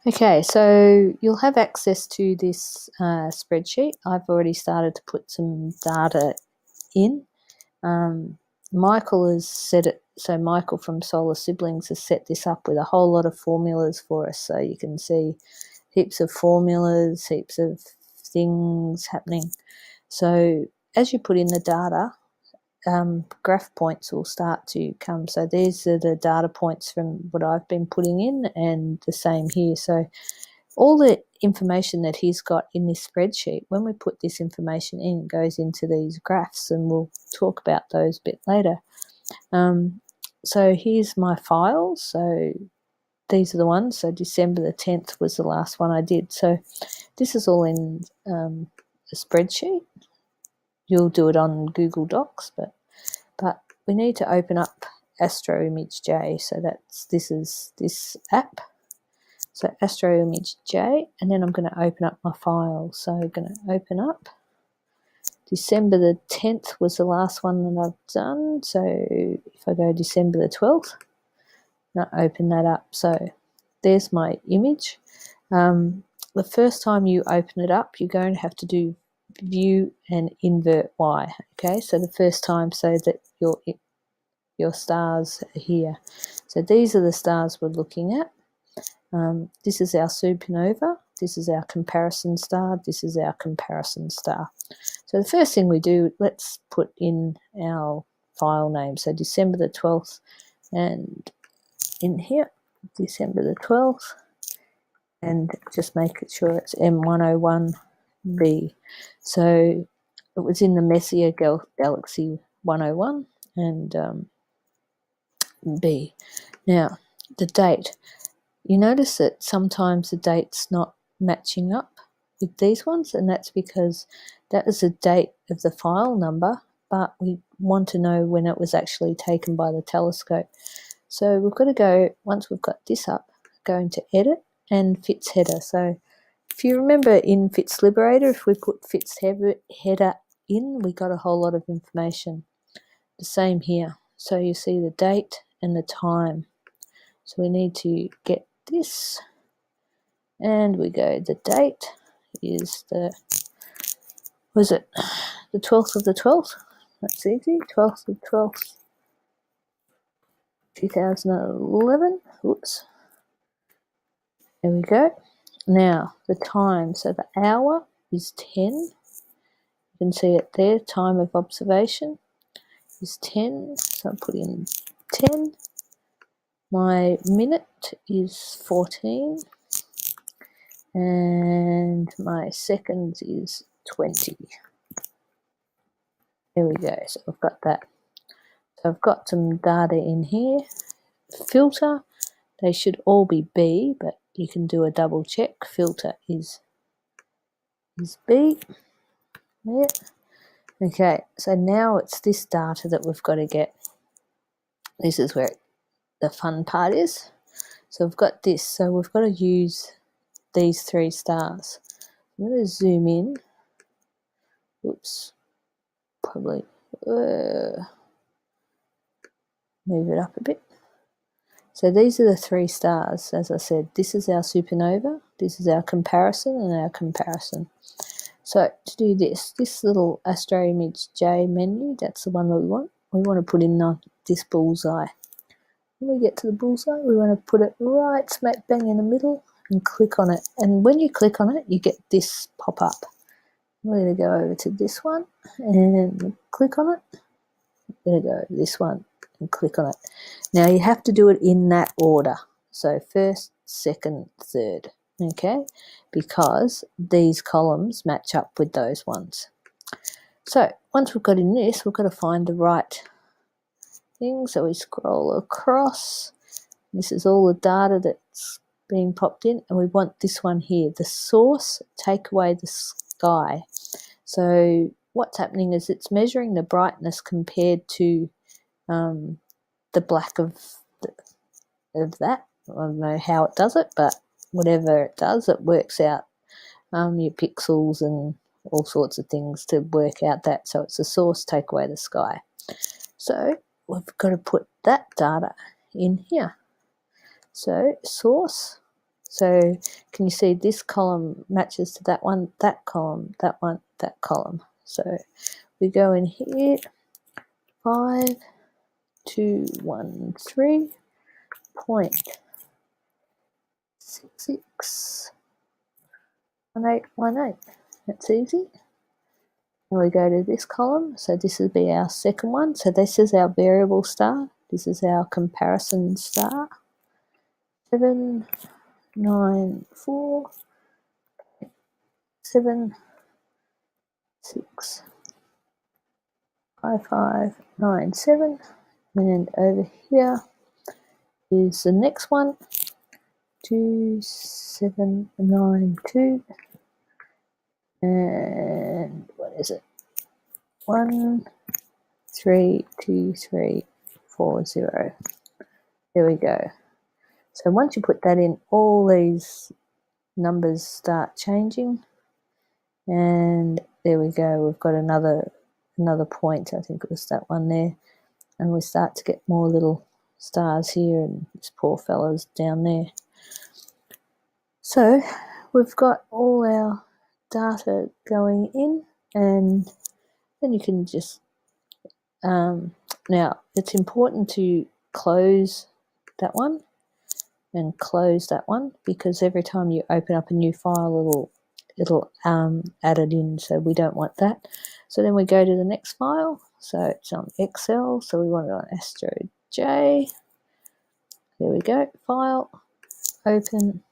Okay, so you'll have access to this spreadsheet. I've already started to put some data in. Michael has set it, so Michael from Solar Siblings has set this up with a whole lot of formulas for us. So you can see heaps of formulas, heaps of things happening. So as you put in the data, graph points will start to come. So these are the data points from what I've been putting in, and the same here. So all the information that he's got in this spreadsheet, when we put this information in, it goes into these graphs, and we'll talk about those a bit later. So here's my files. So these are the ones. So December the 10th was the last one I did. So this is all in a spreadsheet. You'll do it on Google Docs, but we need to open up AstroimageJ. So this is this app. So AstroimageJ, and then I'm going to open up my file. So I'm going to open up. December the 10th was the last one that I've done. So if I go December the 12th, I'll open that up. So there's my image. The first time you open it up, you're going to have to do view and invert Y. Okay, so the first time, so that your stars are here. So these are the stars we're looking at. This is our supernova, this is our comparison star, this is our comparison star. So the first thing we do, let's put in our file name. So December the 12th, and in here, December the 12th, and just make it sure it's M101B. So it was in the Messier Galaxy 101 and B. Now, the date. You notice that sometimes the date's not matching up with these ones, and that's because that is the date of the file number, but we want to know when it was actually taken by the telescope. So we've got to go, once we've got this up, go into Edit and Fits Header. So if you remember in Fits Liberator, if we put Fits Header in, we got a whole lot of information. The same here. So you see the date and the time. So we need to get this, and we go, the date is the 12th of the 12th. That's easy. 12th of 12th, 2011. Oops. There we go. Now the time. So the hour is 10. You can see it there. Time of observation is 10. So I'll put in 10. My minute is 14. And my seconds is 20. There we go. So I've got that. So I've got some data in here. Filter, they should all be B, but you can do a double check. Filter is B. Yeah. Okay, so now it's this data that we've got to get. This is where the fun part is. So we've got this. So we've got to use these three stars. I'm going to zoom in. Oops. Probably move it up a bit. So these are the three stars. As I said, this is our supernova, this is our comparison, and our comparison. So to do this little AstroimageJ menu, that's the one that we want. We want to put in this bullseye. When we get to the bullseye, we want to put it right smack bang in the middle and click on it. And when you click on it, you get this pop up. We're going to go over to this one and click on it. We're going to go to this one and click on it. Now you have to do it in that order. So first, second, third, okay? Because these columns match up with those ones. So once we've got in this, we've got to find the right thing. So we scroll across. This is all the data that's being popped in, and we want this one here, the source, take away the sky. So what's happening is it's measuring the brightness compared to the black of that. I don't know how it does it, but whatever it does, it works out your pixels and all sorts of things to work out that. So it's the source, take away the sky. So we've got to put that data in here. So source, So can you see this column matches to that one, that column, that one, that column. So we go in here, 5, 2, 1, 3.66 1818. That's easy. And we go to this column, so this will be our second one. So this is our variable star, this is our comparison star. 7, 9, 4, 7, 6, 5, 5, 9, 7. And over here is the next one, 2, 7, 9, 2. And what is it? 1, 3, 2, 3, 4, 0. There we go. So once you put that in, all these numbers start changing. And there we go. We've got another point. I think it was that one there. And we start to get more little stars here, and this poor fella's down there. So we've got all our data going in, and then you can just now it's important to close that one and close that one, because every time you open up a new file it'll add it in, so we don't want that. So then we go to the next file, so it's on Excel, so we want it on AstroimageJ. There we go, file, open,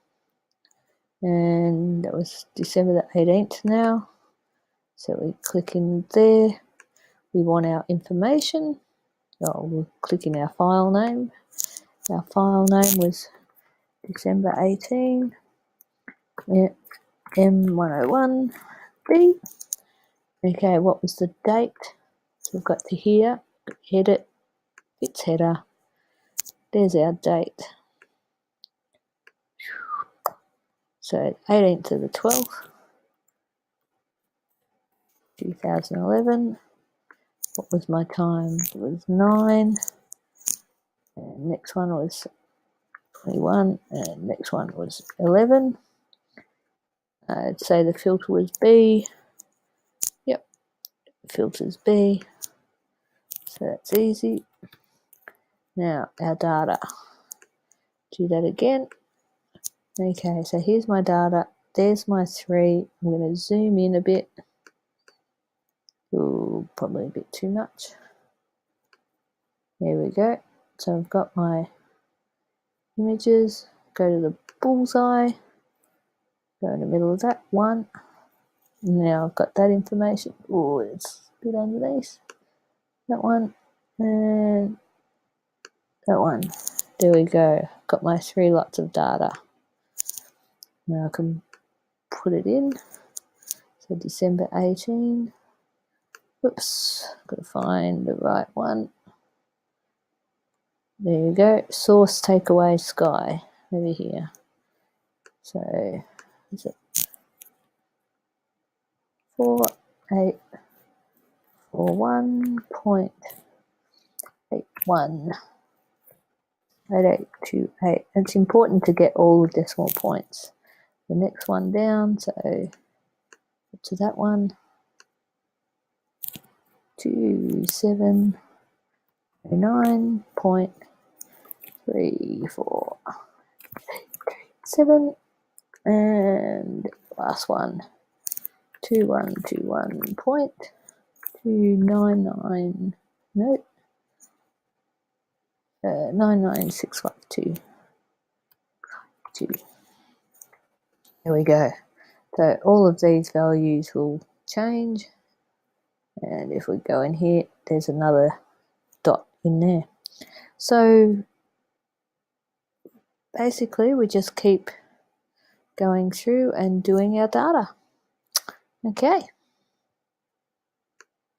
and that was December the 18th now. So we click in there, we want our information. We'll click in our file name. Our file name was December 18, M101B. Okay, what was the date? So we've got to here, edit, its header. There's our date. So 18th of the 12th, 2011. What was my time? It was 9. And next one was 21. And next one was 11. I'd say the filter was B. Yep, the filter's B. So that's easy. Now our data. Do that again. Okay, so here's my data. There's my 3. I'm going to zoom in a bit. Ooh, probably a bit too much. There we go. So I've got my images. Go to the bullseye. Go in the middle of that 1. Now I've got that information. Oh, it's a bit underneath. That one and that one. There we go. Got my 3 lots of data. Now I can put it in. So December 18. Whoops, got to find the right one. There you go. Source takeaway sky over here. So is it 4841.81 8828. It's important to get all the decimal points. The next one down, so to that one, 2709.3437, and last one, 2121.299, no, 99652. There we go. So all of these values will change, and if we go in here, there's another dot in there. So basically we just keep going through and doing our data. Okay.